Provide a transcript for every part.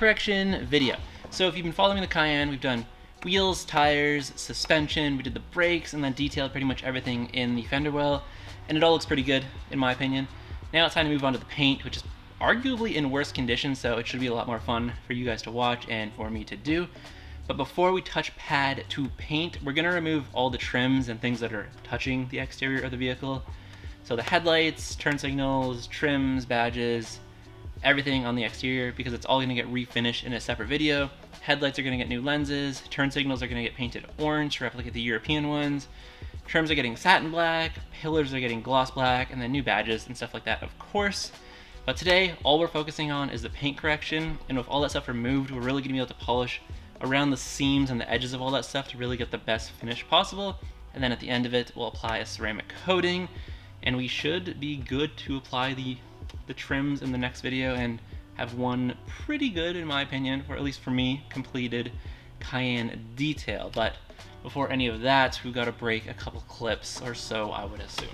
correction video. So if you've been following the Cayenne, we've done wheels, tires, suspension, we did the brakes, and then detailed pretty much everything in the fender well, and it all looks pretty good in my opinion. Now it's time to move on to the paint, which is arguably in worse condition, so it should be a lot more fun for you guys to watch and for me to do. But before we touch pad to paint, we're gonna remove all the trims and things that are touching the exterior of the vehicle. So the headlights, turn signals, trims, badges, everything on the exterior, because it's all gonna get refinished in a separate video. Headlights are gonna get new lenses, turn signals are gonna get painted orange to replicate the European ones, trims are getting satin black, pillars are getting gloss black, and then new badges and stuff like that, of course. But today, all we're focusing on is the paint correction, and with all that stuff removed, we're really gonna be able to polish around the seams and the edges of all that stuff to really get the best finish possible. And then at the end of it, we'll apply a ceramic coating, and we should be good to apply the trims in the next video and have one pretty good, in my opinion, or at least for me, completed Cayenne detail. But before any of that, we've got to break a couple clips or so, I would assume.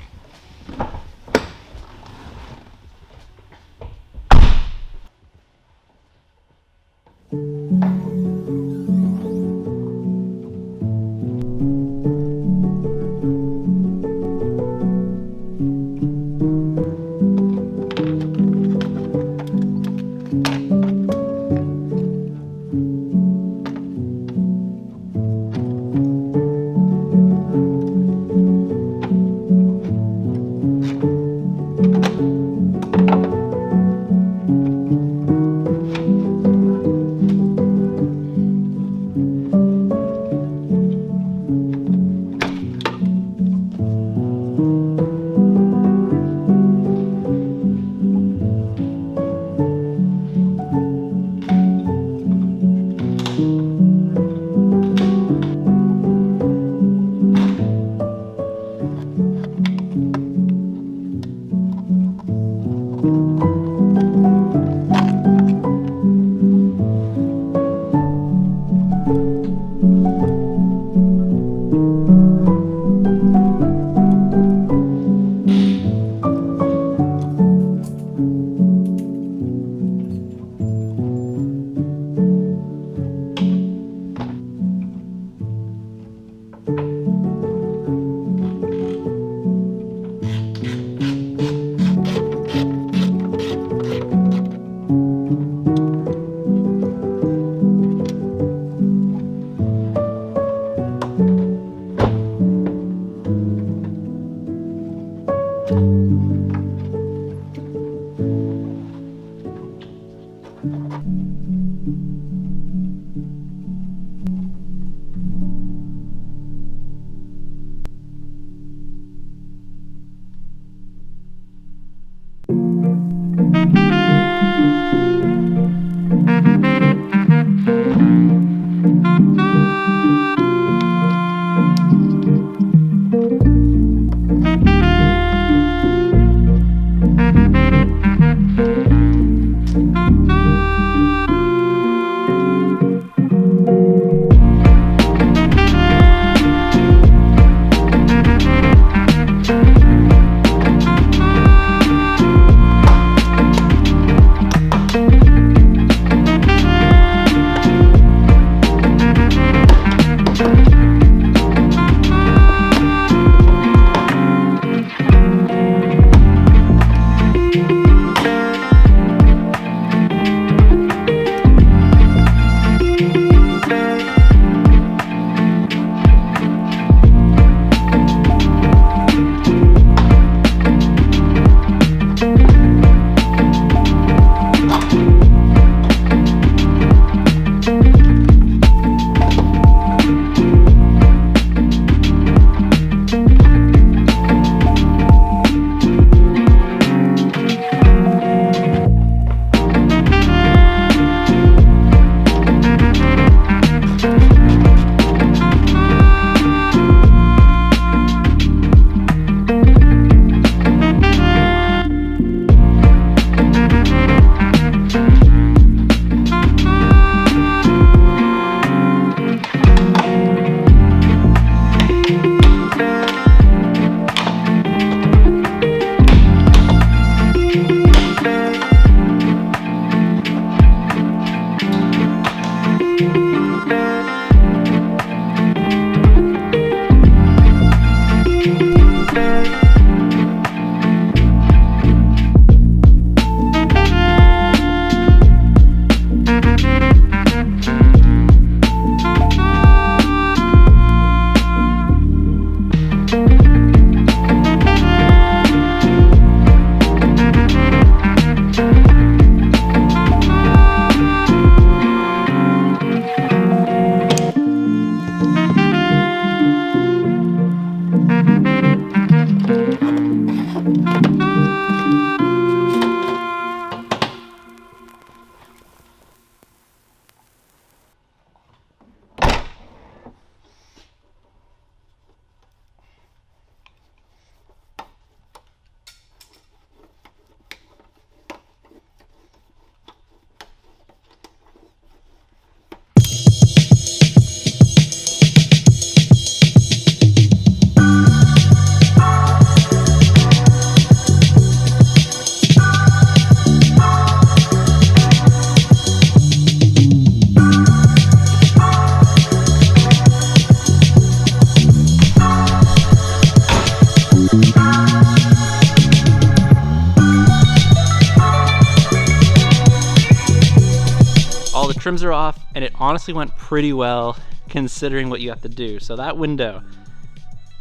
trims are off, and it honestly went pretty well considering what you have to do. So that window,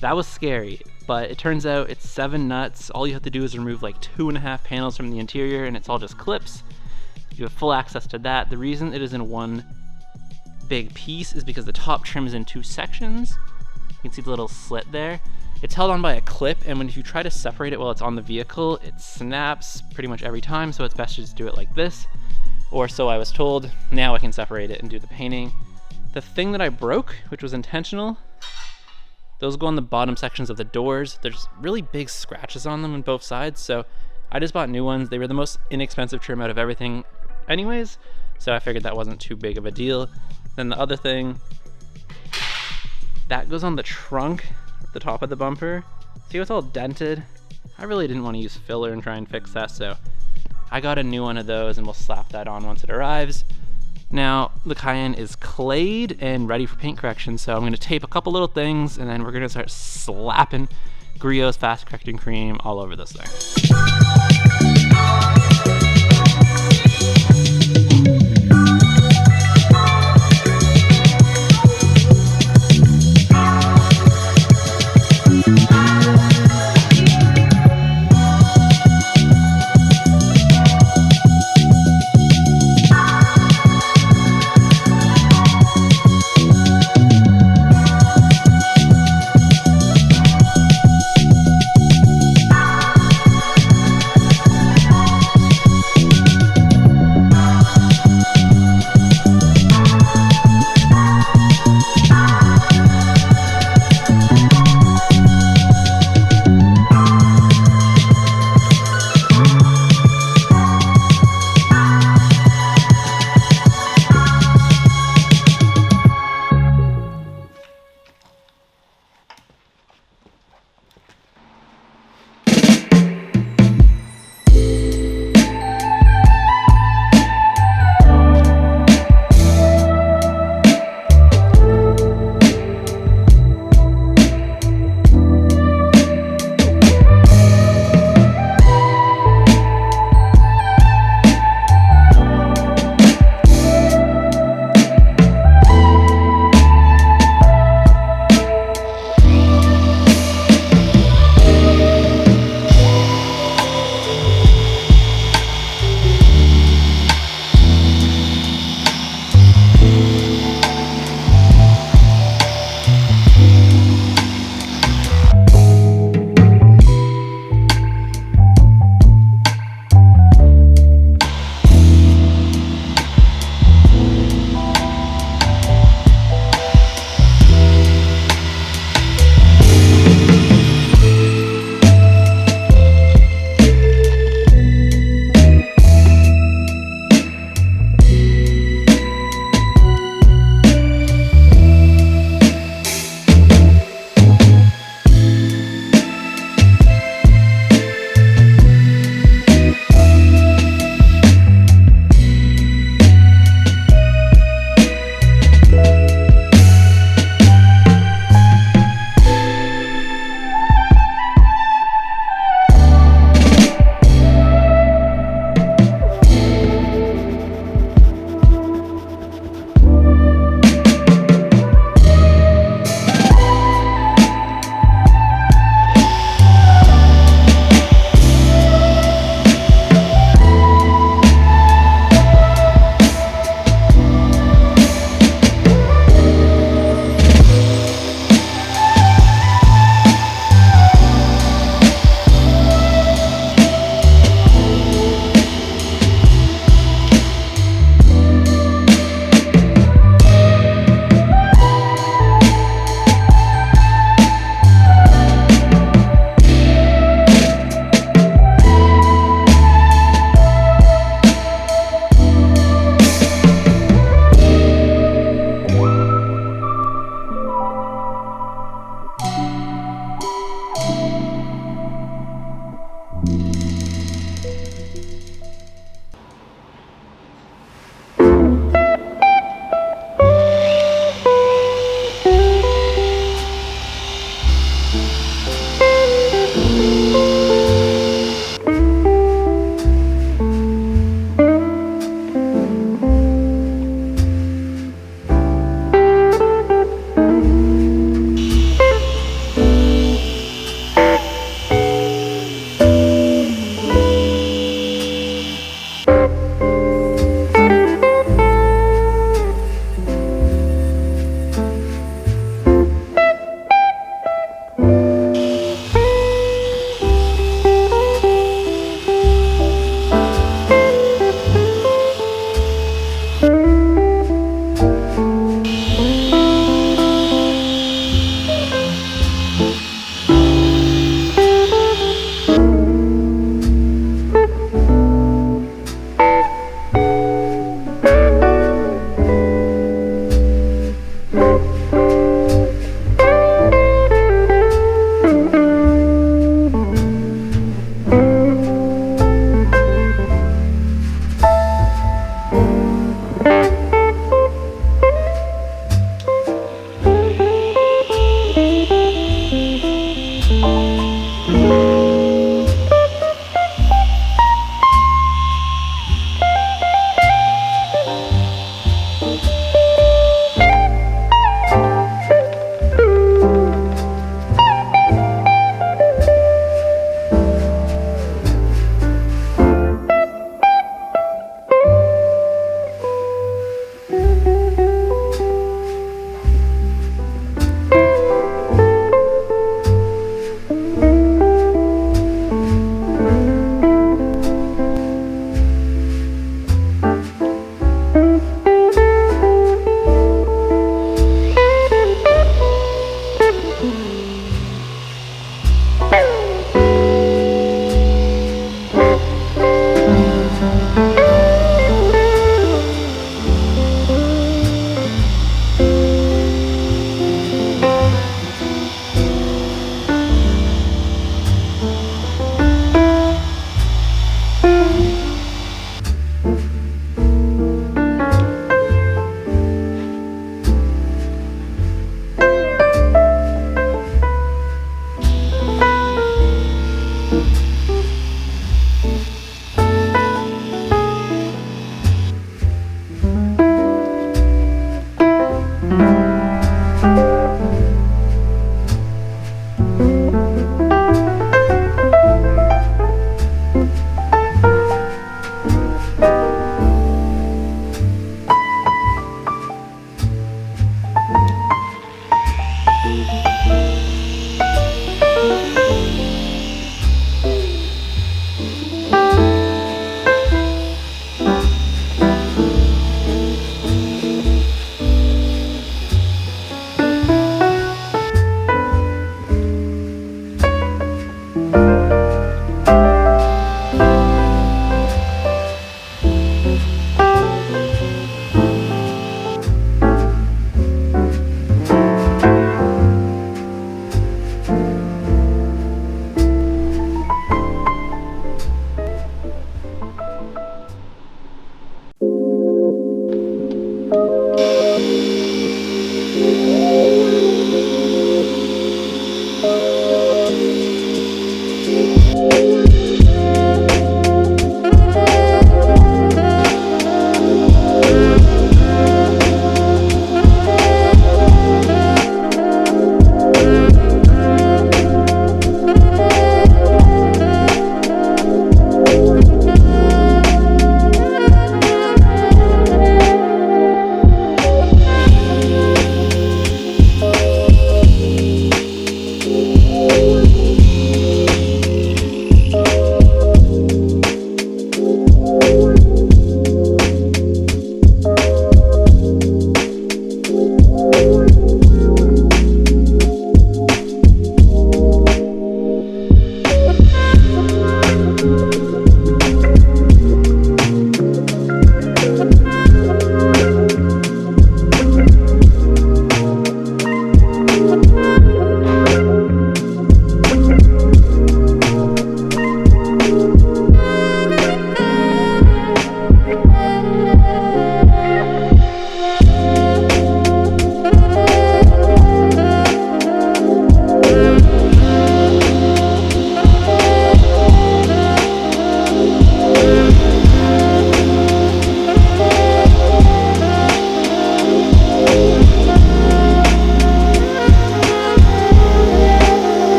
that was scary, but it turns out it's 7 nuts. All you have to do is remove like 2.5 panels from the interior, and it's all just clips. You have full access to that. The reason it is in one big piece is because the top trim is in 2 sections. You can see the little slit there. It's held on by a clip, and if you try to separate it while it's on the vehicle, it snaps pretty much every time, so it's best to just do it like this. Or so I was told. Now I can separate it and do the painting. The thing that I broke, which was intentional, those go on the bottom sections of the doors. There's really big scratches on them on both sides, so I just bought new ones. They were the most inexpensive trim out of everything anyways, so I figured that wasn't too big of a deal. Then the other thing, that goes on the trunk, the top of the bumper. See, it's all dented. I really didn't want to use filler and try and fix that, so I got a new one of those, and we'll slap that on once it arrives. Now, the Cayenne is clayed and ready for paint correction, so I'm going to tape a couple little things, and then we're going to start slapping Griot's fast correcting cream all over this thing.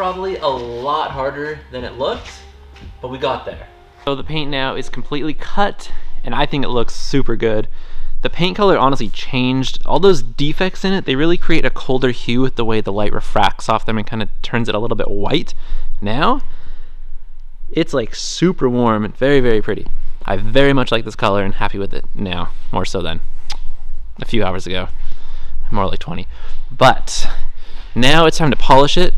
probably a lot harder than it looked, but we got there. So the paint now is completely cut, and I think it looks super good. The paint color honestly changed. All those defects in it, they really create a colder hue with the way the light refracts off them and kind of turns it a little bit white. Now, it's like super warm and very, very pretty. I very much like this color and happy with it now, more so than a few hours ago, more like 20. But now it's time to polish it.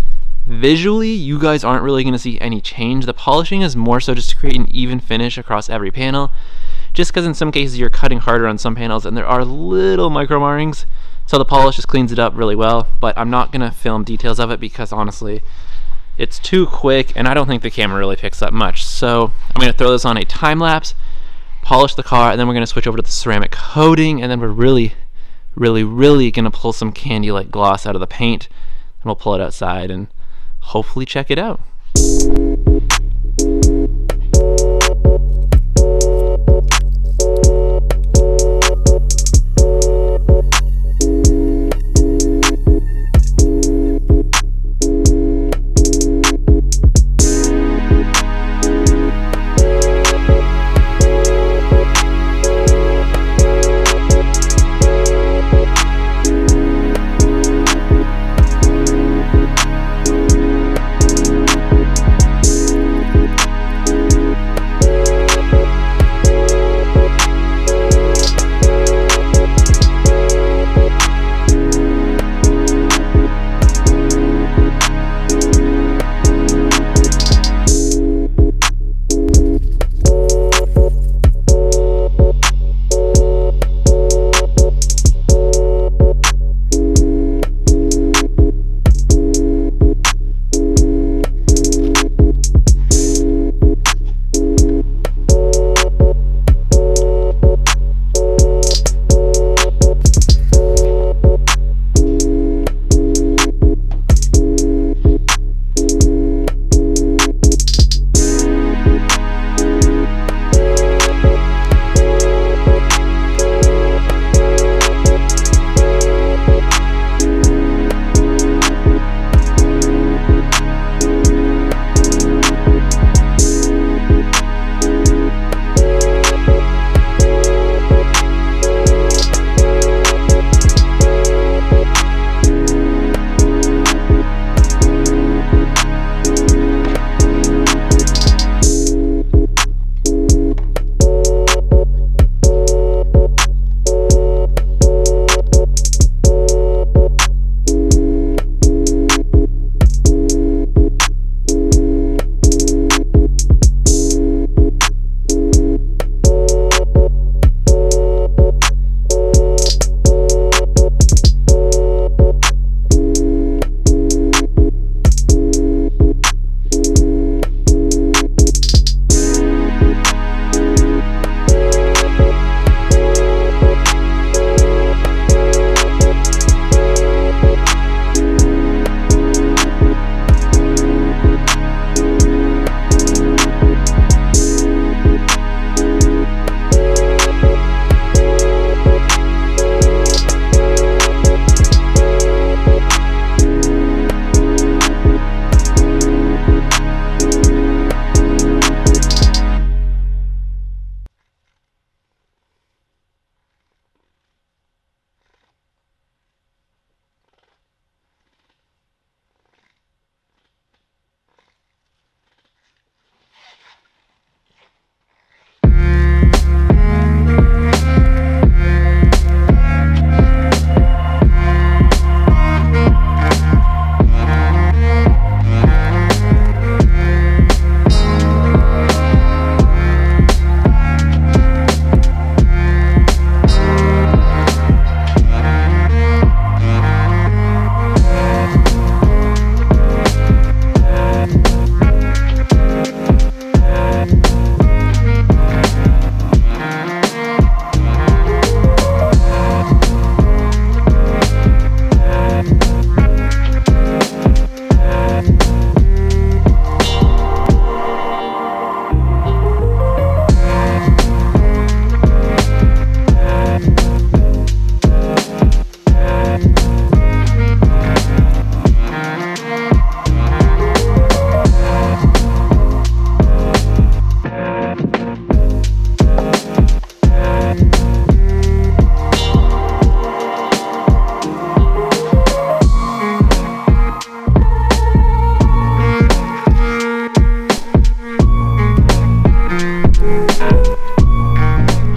Visually, you guys aren't really going to see any change. The polishing is more so just to create an even finish across every panel, just because in some cases you're cutting harder on some panels and there are little micro markings, so the polish just cleans it up really well. But I'm not going to film details of it because honestly it's too quick and I don't think the camera really picks up much. So I'm going to throw this on a time lapse, polish the car, and then we're going to switch over to the ceramic coating, and then we're really going to pull some candy like gloss out of the paint, and we'll pull it outside and hopefully check it out.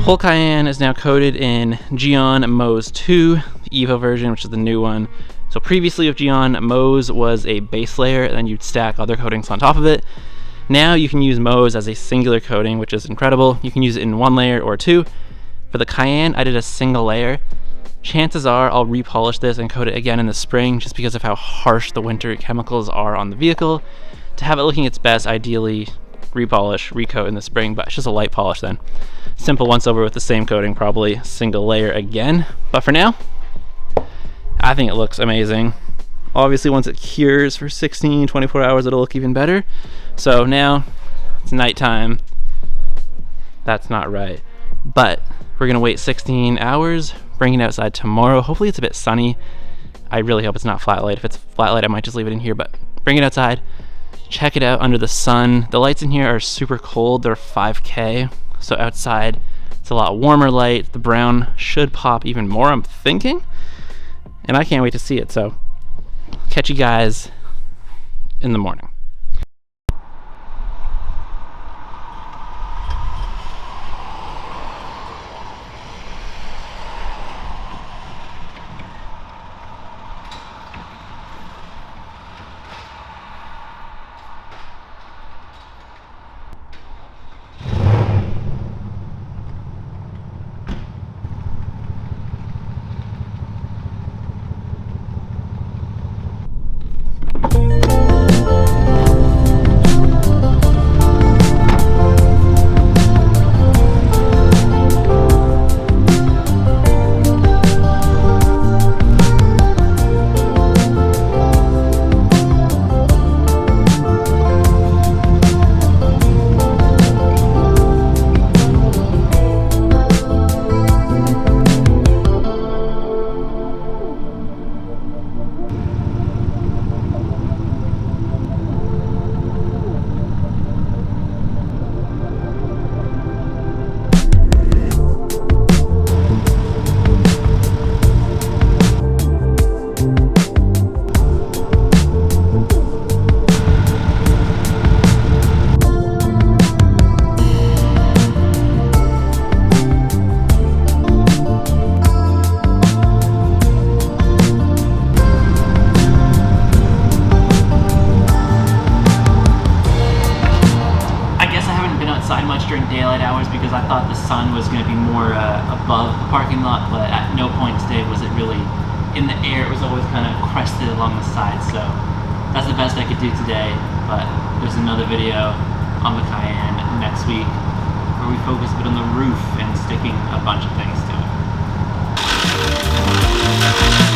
Whole Cayenne is now coated in Geon Mose 2, the Evo version, which is the new one. So previously with Geon, Mose was a base layer, and then you'd stack other coatings on top of it. Now you can use Mose as a singular coating, which is incredible. You can use it in one layer or two. For the Cayenne, I did a single layer. Chances are I'll repolish this and coat it again in the spring, just because of how harsh the winter chemicals are on the vehicle. To have it looking its best, ideally repolish, recoat in the spring, but it's just a light polish then. Simple once over with the same coating, probably single layer again. But for now, I think it looks amazing. Obviously once it cures for 16, 24 hours, it'll look even better. So now it's nighttime. That's not right. But we're gonna wait 16 hours, bring it outside tomorrow. Hopefully it's a bit sunny. I really hope it's not flat light. If it's flat light, I might just leave it in here, but bring it outside. Check it out under the sun. The lights in here are super cold. They're 5K. So outside, it's a lot warmer light. The brown should pop even more, I'm thinking. And I can't wait to see it. So catch you guys in the morning. Much during daylight hours because I thought the sun was going to be more above the parking lot, but at no point today was it really in the air. It was always kind of crested along the sides, so that's the best I could do today. But there's another video on the Cayenne next week where we focus a bit on the roof and sticking a bunch of things to it.